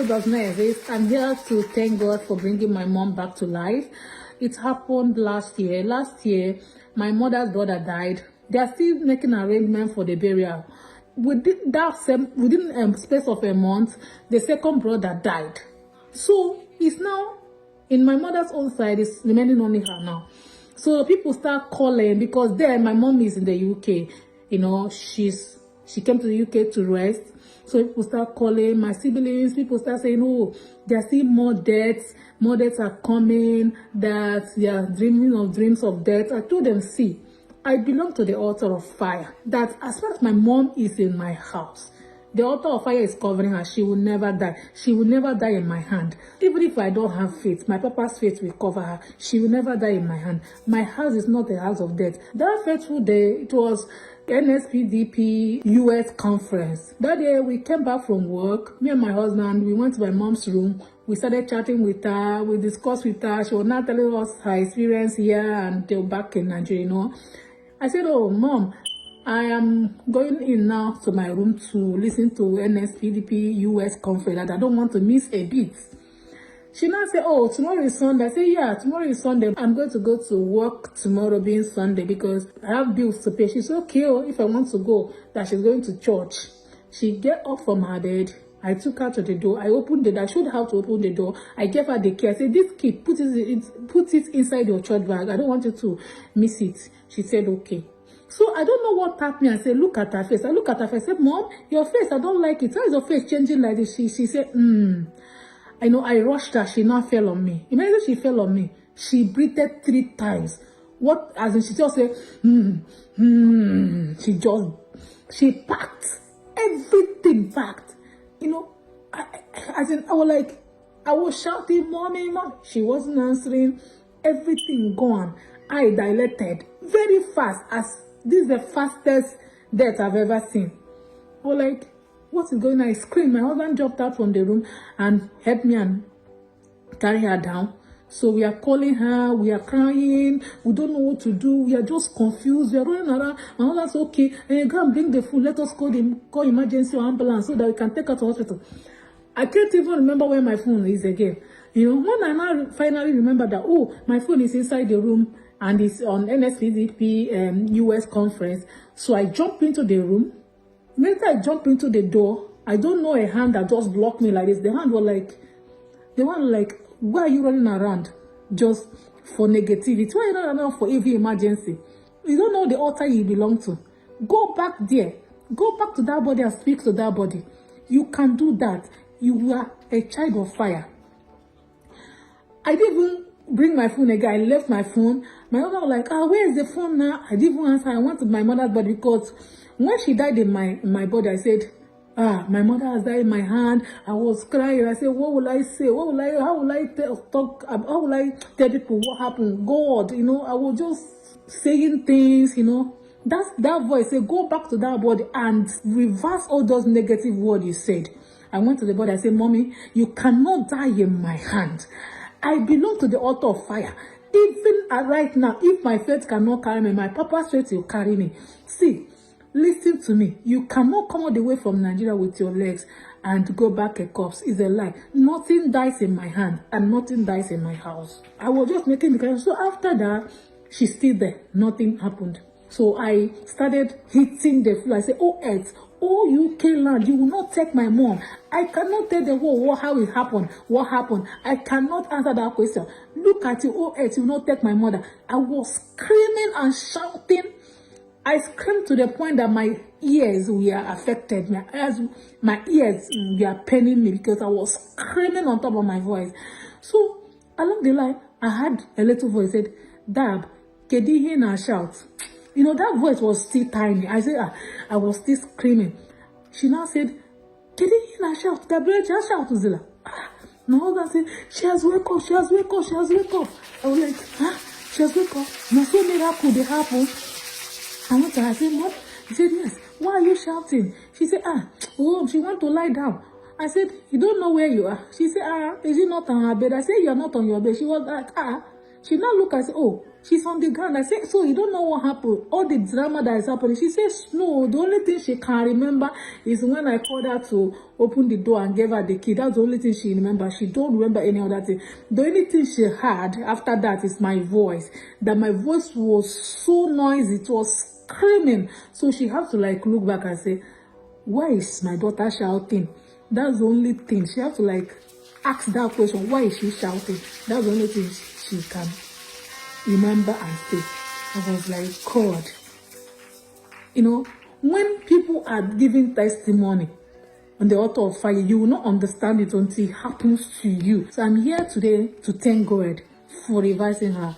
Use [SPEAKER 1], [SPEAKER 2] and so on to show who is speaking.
[SPEAKER 1] does not exist. I'm here to thank God for bringing my mom back to life. It happened last year. Last year, my mother's brother died. They are still making arrangements for the burial. Within space of a month, the second brother died. So it's now in my mother's own side. It's remaining only her now. So people start calling because there my mom is in the UK. You know, she came to the UK to rest. So people start calling my siblings. People start saying, oh, there are still more deaths. More deaths are coming. That they are dreaming of dreams of death. I told them, see, I belong to the altar of fire. That as far as my mom is in my house, the altar of fire is covering her. She will never die. She will never die in my hand. Even if I don't have faith, my papa's faith will cover her. She will never die in my hand. My house is not a house of death. That fateful day, it was NSPDP US conference. That day, we came back from work. Me and my husband, we went to my mom's room. We started chatting with her. We discussed with her. She was now telling us her experience here and back in Nigeria, you know. I said, oh, Mom, I am going in now to my room to listen to NSPDP US conference and I don't want to miss a beat. She now said, oh, tomorrow is Sunday. I said, yeah, tomorrow is Sunday. I'm going to go to work tomorrow being Sunday because I have bills to pay. She said, okay, if I want to go, that she's going to church. She get up from her bed. I took her to the door. I opened the door. I showed her how to open the door. I gave her the key. I said, this key, put it inside your church bag. I don't want you to miss it. She said, okay. So I don't know what tapped me and said, look at her face. I look at her face. I said, Mom, your face, I don't like it. How is your face changing like this? She said, I know, I rushed her. She now fell on me. Imagine she fell on me. She breathed 3 times. What, as in, she just said, she packed. Everything packed. You know, I was shouting, Mommy, Mom. She wasn't answering. Everything gone. I dilated very fast. As this is the fastest death I've ever seen. I was like, what is going on? I screamed. My husband jumped out from the room and helped me and carry her down. So we are calling her, we are crying, we don't know what to do, we are just confused, we are running around. My husband said, okay, go and bring the food, let us call emergency or ambulance so that we can take her to hospital. I can't even remember where my phone is again. You know, when I now finally remember that, oh, my phone is inside the room and it's on NSPDP US conference. So I jumped into the room. When I jumped into the door, I don't know a hand that just blocked me like this. The hand was like, why are you running around just for negativity? Why are you running around for every emergency? You don't know the altar you belong to. Go back there. Go back to that body and speak to that body. You can do that. You are a child of fire. I didn't even bring my phone again. I left my phone. My mother was like, where is the phone now? I didn't even answer. I wanted my mother's body because when she died in my body, I said, my mother has died in my hand. I was crying. I said, what will I say? How will I tell people what happened? God, you know, I was just saying things, you know. That voice said, go back to that body and reverse all those negative words you said. I went to the body. I said, Mommy, you cannot die in my hand. I belong to the altar of fire. Even right now, if my faith cannot carry me, my papa's faith will carry me. See, listen to me. You cannot come all the way from Nigeria with your legs and go back a corpse. It's a lie. Nothing dies in my hand and nothing dies in my house. I was just making the connection. So after that, she's still there. Nothing happened. So I started hitting the floor. I said, oh, Earth, oh, UK land, you will not take my mom. I cannot tell the world how it happened. What happened? I cannot answer that question. Look at you, oh, Earth, you will not take my mother. I was screaming and shouting. I screamed to the point that my ears were affected. My ears were paining me because I was screaming on top of my voice. So along the line, I had a little voice said, Dab, Kedihi na shout. You know, that voice was still tiny. I said, I was still screaming. She now said, Kedihi na shout. Gabriel, just shout to Zilla. My husband said, she has wake up, she has wake up, she has wake up. I was like, she has wake up. No, so miracle they happen. I went to her, I said, Mom? He said, yes. Why are you shouting? She said, she want to lie down. I said, you don't know where you are. She said, is it not on her bed? I said, you're not on your bed. She was like, She now looked and said, oh, She's on the ground. I said, so you don't know what happened? All the drama that is happening. She says, no, the only thing she can remember is when I called her to open the door and gave her the key. That's the only thing she remembers. She don't remember any other thing. The only thing she had after that is my voice. That my voice was so noisy. It was screaming. So she had to like look back and say, why is my daughter shouting? That's the only thing. She had to like ask that question. Why is she shouting? That's the only thing she can remember and say. I was like, God. You know, when people are giving testimony on the altar of fire, you will not understand it until it happens to you. So I'm here today to thank God for revising her.